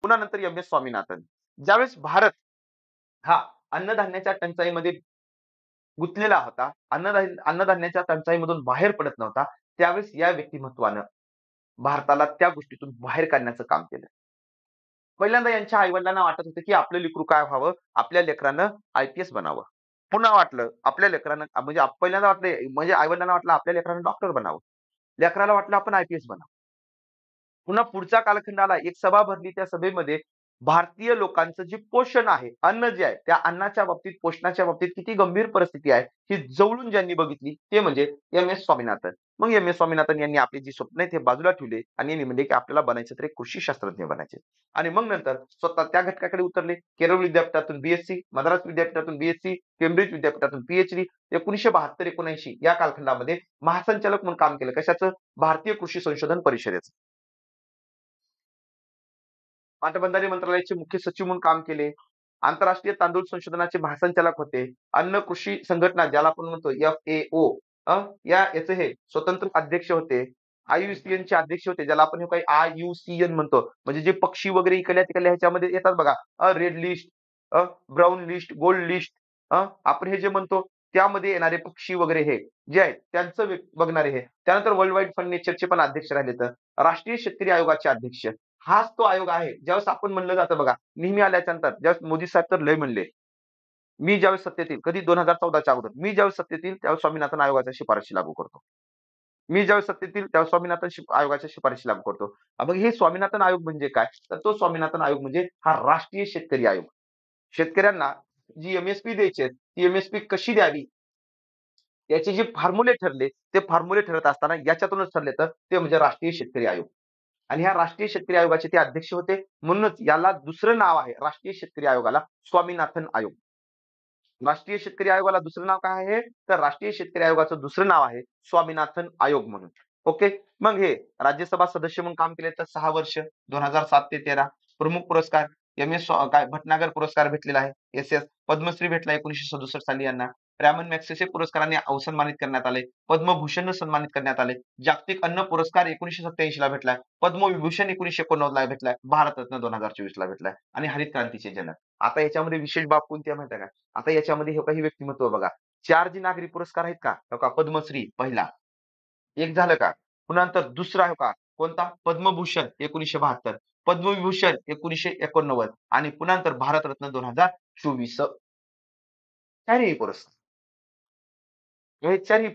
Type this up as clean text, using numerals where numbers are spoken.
पुन्हा नंतर M S Swaminathan. ज्यावेळेस भारत हा अन्नधान्याच्या टंचाईमध्ये गुंतलेला होता, अन्नधान्याच्या टंचाईमधून बाहेर पडत नव्हता, त्यावेळेस या व्यक्तिमत्त्वानं भारताला त्या गोष्टीतून बाहेर काढण्याचं काम केलं. पहिल्यांदा यांच्या आई-वडिलांना वाटत होतं, की आपलं लेकरू काय व्हावं, आपल्या लेकरानं आय-पी-एस बनावं. पुन्हा वाटलं आपल्या लेकरानं म्हणजे पहिल्यांदा वाटलं म्हणजे आई-वडिलांना वाटलं आपल्या लेकरानं डॉक्टर बनावं. लेकराला वाटलं आपण आय-पी-एस बनावं. पुन्हा पुढचा कालखंड आला. एक सभा भरली. त्या सभेमध्ये भारतीय लोकांचं जे पोषण आहे, अन्न जे आहे, त्या अन्नाच्या बाबतीत, पोषणाच्या बाबतीत किती गंभीर परिस्थिती आहे, ही जवळून ज्यांनी बघितली ते म्हणजे एम-एस स्वामीनाथन. मग एम-एस स्वामीनाथन यांनी आपली जी स्वप्न आहेत, हे बाजूला ठेवले आणि यांनी म्हणले, की आपल्याला बनायचं तर एक कृषी शास्त्रज्ञ बनायचे. आणि मग नंतर स्वतः त्या घटकाकडे उतरले. केरळ विद्यापीठातून बी मद्रास विद्यापीठातून बी केंब्रिज विद्यापीठातून पी-एच-डी. 1972-79 या कालखंडामध्ये महासंचालक म्हणून काम केलं. कशाचं? भारतीय कृषी संशोधन परिषदेचं. पाटबंधारे मंत्रालयाचे मुख्य सचिव म्हणून काम केले. आंतरराष्ट्रीय तांदूळ संशोधनाचे महासंचालक होते. अन्न कृषी संघटना ज्याला आपण म्हणतो एफ-ए-ओ याचे हे स्वतंत्र अध्यक्ष होते. IUCN चे अध्यक्ष होते. ज्याला आपण हे काही IUCN म्हणतो. म्हणजे जे पक्षी वगैरे इकडल्या-तिकडल्या ह्याच्यामध्ये येतात बघा. Red list, brown list, gold list आपण हे जे म्हणतो त्यामध्ये येणारे पक्षी वगैरे हे जे आहेत त्यांचं बघणारे हे. त्यानंतर वर्ल्ड वाईड फंड नेचरचे पण अध्यक्ष राहिलेत. राष्ट्रीय शेतकरी आयोगाचे अध्यक्ष. हाच तो आयोग आहे. ज्यावेळेस आपण म्हणलं जातं बघा, नेहमी आल्याच्या नंतर ज्यावेळेस मोदी साहेब तर लय म्हणले. मी ज्यावेळेस सत्तेत येईल, कधी 2014च्या अगोदर. मी ज्यावेळेस सत्तेत येईल त्यावेळेस स्वामीनाथन आयोगाच्या शिफारशी लागू करतो. मी ज्यावेळेस सत्तेत येईल त्यावेळेस स्वामीनाथन आयोगाच्या शिफारशी लागू करतो. मग हे स्वामीनाथन आयोग म्हणजे काय? तर तो स्वामीनाथन आयोग म्हणजे हा राष्ट्रीय शेतकरी आयोग. शेतकऱ्यांना जी एम-एस-पी द्यायची आहे, ती एम-एस-पी कशी द्यावी? याचे जे फॉर्म्युले ठरले, ते फॉर्म्युले ठरत असताना याच्यातूनच ठरले तर ते म्हणजे राष्ट्रीय शेतकरी आयोग. आणि ह्या राष्ट्रीय शेतकरी आयोगाचे ते अध्यक्ष होते. म्हणूनच याला दुसरं नाव आहे राष्ट्रीय शेतकरी आयोगाला स्वामीनाथन आयोग. राष्ट्रीय शेतकरी आयोगाला दुसरं नाव काय आहे? तर राष्ट्रीय शेतकरी आयोगाचं दुसरं नाव आहे स्वामीनाथन आयोग म्हणून. ओके. मग हे राज्यसभा सदस्य म्हणून काम केले तर 6 वर्ष 2007 ते 13. प्रमुख पुरस्कार एम-एस काय भटनागर पुरस्कार भेटलेला आहे. एस-एस पद्मश्री भेटला 1967 साली यांना. रॅमन मॅगसेसे पुरस्काराने सन्मानित करण्यात आले. पद्मभूषणने सन्मानित करण्यात आले. जागतिक अन्न पुरस्कार 1987 ला भेटलाय. पद्मविभूषण 1989 ला भेटलाय. भारतरत्न 2024 ला भेटलाय. आणि हरित क्रांतीचे जनक. आता याच्यामध्ये विशेष बाब कोणती आहे माहिती आहे का? आता याच्यामध्ये हे काही व्यक्तिमत्व बघा. 4 जे नागरी पुरस्कार आहेत का? हो का पद्मश्री पहिला. एक झालं का? पुन्हा नंतर दुसरा हो का? कोणता? पद्मभूषण 1972, पद्मविभूषण 1989 आणि पुन्हा नंतर भारतरत्न 2024. चारही पुरस्कार. हे चारही